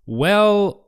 Well,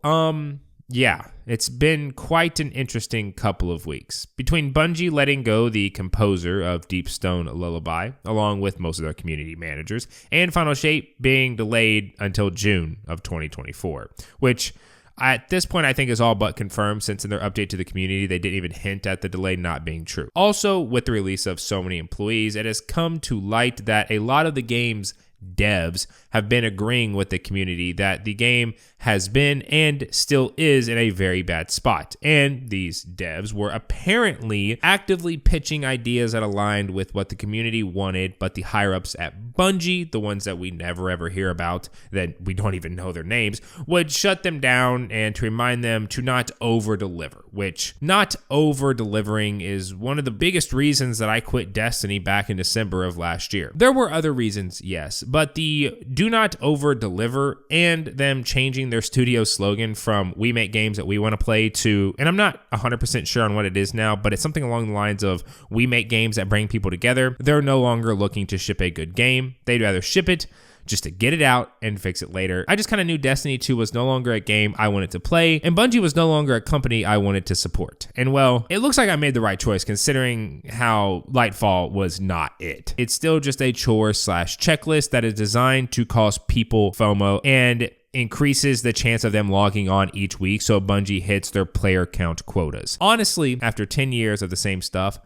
yeah, it's been quite an interesting couple of weeks. Between Bungie letting go the composer of Deep Stone Lullaby, along with most of their community managers, and Final Shape being delayed until June of 2024, which at this point I think is all but confirmed, since in their update to the community, they didn't even hint at the delay not being true. Also, with the release of so many employees, it has come to light that a lot of the game's devs have been agreeing with the community that the game has been and still is in a very bad spot. And these devs were apparently actively pitching ideas that aligned with what the community wanted, but the higher-ups at Bungie, the ones that we never ever hear about, that we don't even know their names, would shut them down and to remind them to not over-deliver, which not over-delivering is one of the biggest reasons that I quit Destiny back in December of last year. There were other reasons, yes, but the do not over-deliver and them changing their studio slogan from "we make games that we want to play" to, and I'm not 100% sure on what it is now, but it's something along the lines of "we make games that bring people together." They're no longer looking to ship a good game. They'd rather ship it just to get it out and fix it later. I just kind of knew Destiny 2 was no longer a game I wanted to play, and Bungie was no longer a company I wanted to support. And well, it looks like I made the right choice considering how Lightfall was not it. It's still just a chore/checklist that is designed to cause people FOMO and increases the chance of them logging on each week so Bungie hits their player count quotas. Honestly, after 10 years of the same stuff,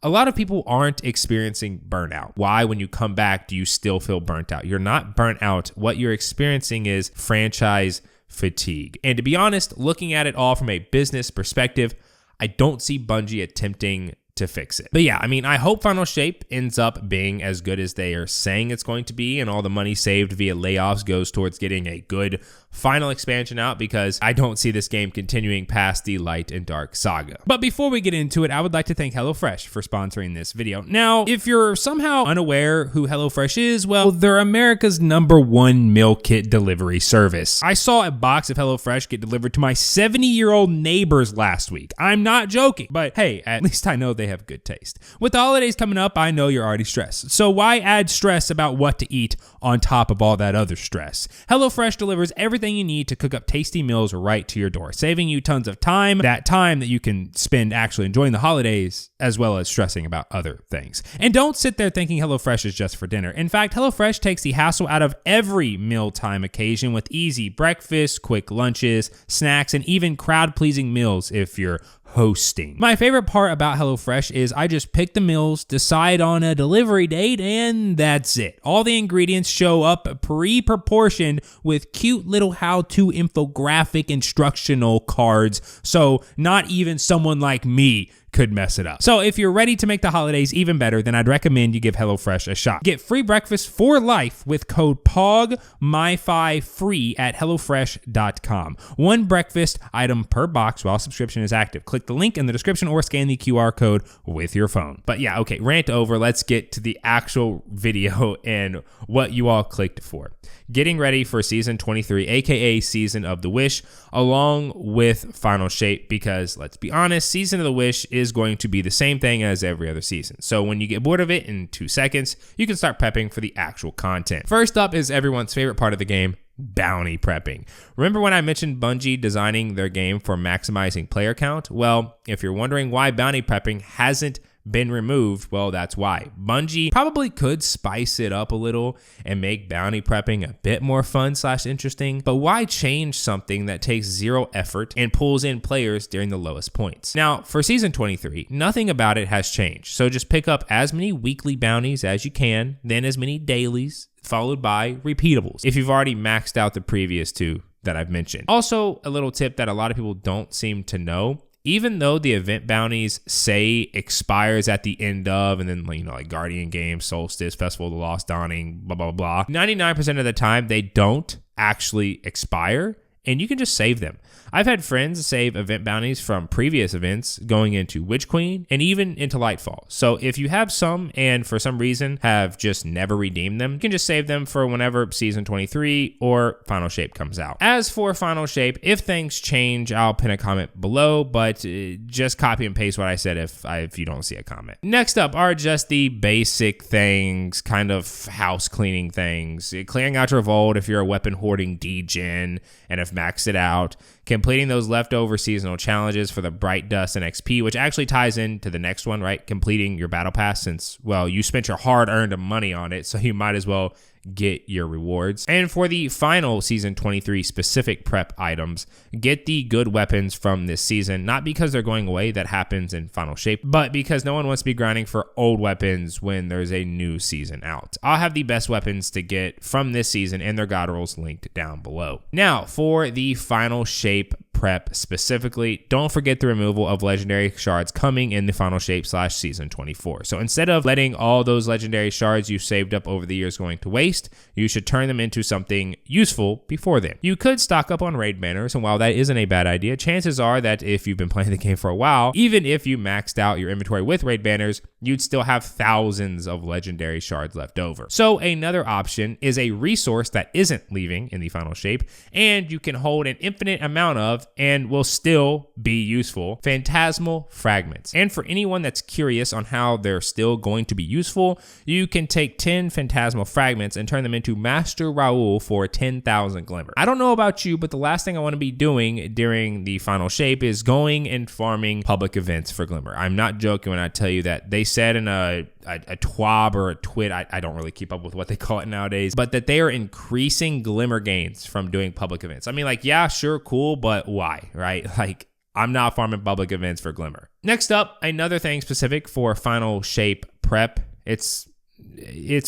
a lot of people aren't experiencing burnout. Why, when you come back, do you still feel burnt out? You're not burnt out. What you're experiencing is franchise fatigue. And to be honest, looking at it all from a business perspective, I don't see Bungie attempting to fix it. But yeah, I mean, I hope Final Shape ends up being as good as they are saying it's going to be, and all the money saved via layoffs goes towards getting a good final expansion out, because I don't see this game continuing past the Light and Dark saga. But before we get into it, I would like to thank HelloFresh for sponsoring this video. Now, if you're somehow unaware who HelloFresh is, well, they're America's #1 meal kit delivery service. I saw a box of HelloFresh get delivered to my 70-year-old neighbors last week. I'm not joking, but hey, at least I know they have good taste. With the holidays coming up, I know you're already stressed. So why add stress about what to eat on top of all that other stress? HelloFresh delivers everything you need to cook up tasty meals right to your door, saving you tons of time, that time that you can spend actually enjoying the holidays as well as stressing about other things. And don't sit there thinking HelloFresh is just for dinner. In fact, HelloFresh takes the hassle out of every mealtime occasion with easy breakfast, quick lunches, snacks, and even crowd-pleasing meals if you're hosting. My favorite part about HelloFresh is I just pick the meals, decide on a delivery date, and that's it. All the ingredients show up pre-proportioned with cute little how-to infographic instructional cards, so not even someone like me could mess it up. So if you're ready to make the holidays even better, then I'd recommend you give HelloFresh a shot. Get free breakfast for life with code POGMyFi free at HelloFresh.com. One breakfast item per box while subscription is active. Click the link in the description or scan the QR code with your phone. But yeah, okay, rant over. Let's get to the actual video and what you all clicked for. Getting ready for Season 23, aka Season of the Wish, along with Final Shape, because let's be honest, Season of the Wish is going to be the same thing as every other season. So when you get bored of it in 2 seconds, you can start prepping for the actual content. First up is everyone's favorite part of the game, bounty prepping. Remember when I mentioned Bungie designing their game for maximizing player count? Well, if you're wondering why bounty prepping hasn't been removed, well, that's why. Bungie probably could spice it up a little and make bounty prepping a bit more fun/interesting, but why change something that takes zero effort and pulls in players during the lowest points? Now, for Season 23, nothing about it has changed, so just pick up as many weekly bounties as you can, then as many dailies, followed by repeatables, if you've already maxed out the previous 2 that I've mentioned. Also, a little tip that a lot of people don't seem to know: even though the event bounties say expires at the end of, and then, like Guardian Games, Solstice, Festival of the Lost Dawning, blah, blah, blah, 99% of the time they don't actually expire, and you can just save them. I've had friends save event bounties from previous events going into Witch Queen and even into Lightfall. So if you have some and for some reason have just never redeemed them, you can just save them for whenever Season 23 or Final Shape comes out. As for Final Shape, if things change, I'll pin a comment below, but just copy and paste what I said if you don't see a comment. Next up are just the basic things, kind of house cleaning things. Clearing out your vault if you're a weapon hoarding degen, and if maxed it out, completing those leftover seasonal challenges for the Bright Dust and XP, which actually ties into the next one, right? Completing your battle pass since, well, you spent your hard-earned money on it, so you might as well get your rewards. And for the final Season 23 specific prep items, get the good weapons from this season, not because they're going away, that happens in Final Shape, but because no one wants to be grinding for old weapons when there's a new season out. I'll have the best weapons to get from this season and their god rolls linked down below. Now, for the Final Shape prep specifically, don't forget the removal of legendary shards coming in the Final Shape / Season 24. So instead of letting all those legendary shards you saved up over the years going to waste, you should turn them into something useful before then. You could stock up on raid banners, and while that isn't a bad idea, chances are that if you've been playing the game for a while, even if you maxed out your inventory with raid banners, you'd still have thousands of legendary shards left over. So another option is a resource that isn't leaving in the Final Shape, and you can hold an infinite amount of and will still be useful: phantasmal fragments. And for anyone that's curious on how they're still going to be useful, you can take 10 phantasmal fragments and turn them into Master Raoul for 10,000 glimmer. I don't know about you, but the last thing I want to be doing during the Final Shape is going and farming public events for glimmer. I'm not joking when I tell you that they said in a twab or a twit, I don't really keep up with what they call it nowadays, but that they are increasing glimmer gains from doing public events. I mean, like, yeah, sure, cool, but why, right? Like, I'm not farming public events for glimmer. Next up, another thing specific for Final Shape prep, it's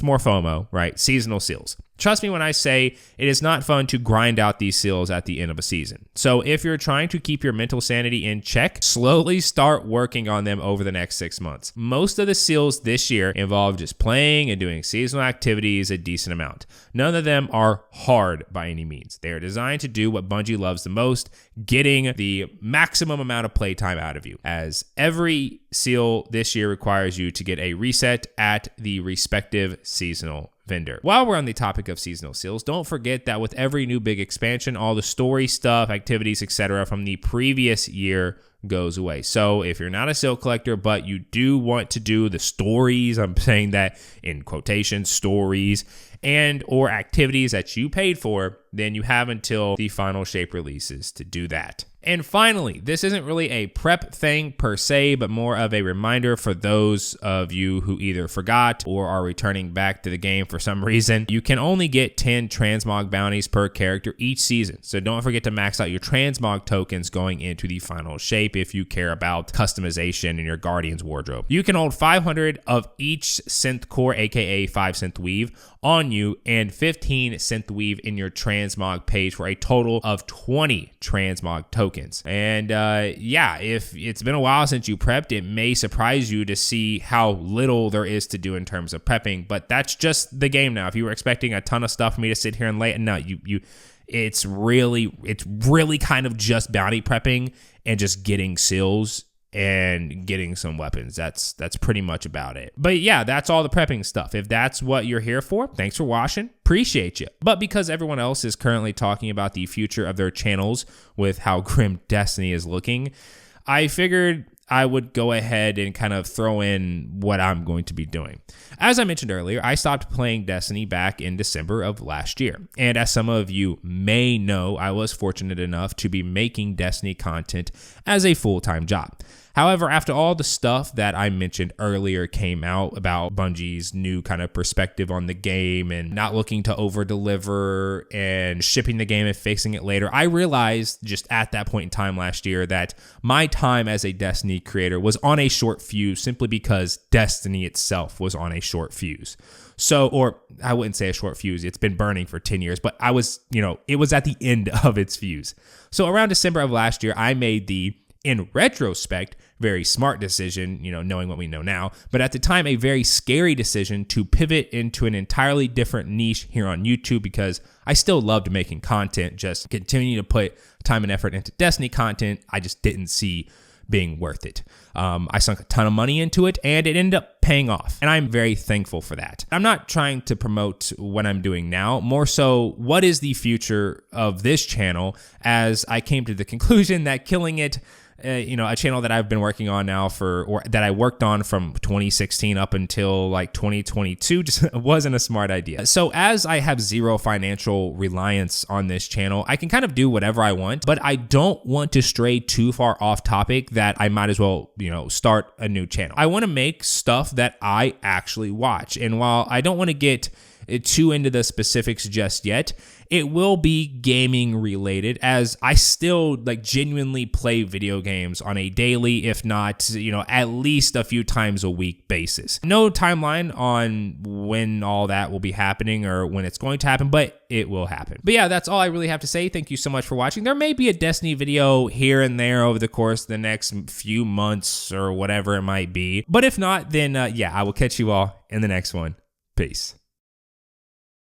more FOMO, right? Seasonal seals. Trust me when I say it is not fun to grind out these seals at the end of a season. So if you're trying to keep your mental sanity in check, slowly start working on them over the next 6 months. Most of the seals this year involve just playing and doing seasonal activities a decent amount. None of them are hard by any means. They are designed to do what Bungie loves the most, getting the maximum amount of playtime out of you, as every seal this year requires you to get a reset at the respective seasonal vendor. While we're on the topic of seasonal seals, don't forget that with every new big expansion, all the story stuff, activities, etc. from the previous year goes away. So if you're not a seal collector, but you do want to do the stories, I'm saying that in quotation, stories, and or activities that you paid for, then you have until the Final Shape releases to do that. And finally, this isn't really a prep thing per se, but more of a reminder for those of you who either forgot or are returning back to the game for some reason. You can only get 10 transmog bounties per character each season, so don't forget to max out your transmog tokens going into the Final Shape if you care about customization in your Guardian's wardrobe. You can hold 500 of each synth core, aka 5 synth weave, on you and 15 synth weave in your transmog page for a total of 20 transmog tokens. And yeah, if it's been a while since you prepped, it may surprise you to see how little there is to do in terms of prepping, but that's just the game now. If you were expecting a ton of stuff for me to sit here and lay it, no, it's really kind of just bounty prepping and just getting seals and getting some weapons. That's pretty much about it. But yeah, that's all the prepping stuff. If that's what you're here for, thanks for watching. Appreciate you. But because everyone else is currently talking about the future of their channels with how grim Destiny is looking, I figured I would go ahead and kind of throw in what I'm going to be doing. As I mentioned earlier, I stopped playing Destiny back in December of last year. And as some of you may know, I was fortunate enough to be making Destiny content as a full-time job. However, after all the stuff that I mentioned earlier came out about Bungie's new kind of perspective on the game and not looking to over-deliver and shipping the game and fixing it later, I realized just at that point in time last year that my time as a Destiny creator was on a short fuse simply because Destiny itself was on a short fuse. So, or I wouldn't say a short fuse, it's been burning for 10 years, but I was, it was at the end of its fuse. So around December of last year, I made the, in retrospect, very smart decision, knowing what we know now, but at the time, a very scary decision to pivot into an entirely different niche here on YouTube because I still loved making content, just continuing to put time and effort into Destiny content, I just didn't see being worth it. I sunk a ton of money into it and it ended up paying off. And I'm very thankful for that. I'm not trying to promote what I'm doing now, more so what is the future of this channel, as I came to the conclusion that killing it a channel that I've been working on now or that I worked on from 2016 up until like 2022 just wasn't a smart idea. So as I have zero financial reliance on this channel, I can kind of do whatever I want, but I don't want to stray too far off topic that I might as well, start a new channel. I want to make stuff that I actually watch. And while I don't want to get too into the specifics just yet, it will be gaming related, as I still genuinely play video games on a daily, if not, at least a few times a week basis. No timeline on when all that will be happening or when it's going to happen, but it will happen. But yeah, that's all I really have to say. Thank you so much for watching. There may be a Destiny video here and there over the course of the next few months or whatever it might be. But if not, then I will catch you all in the next one. Peace.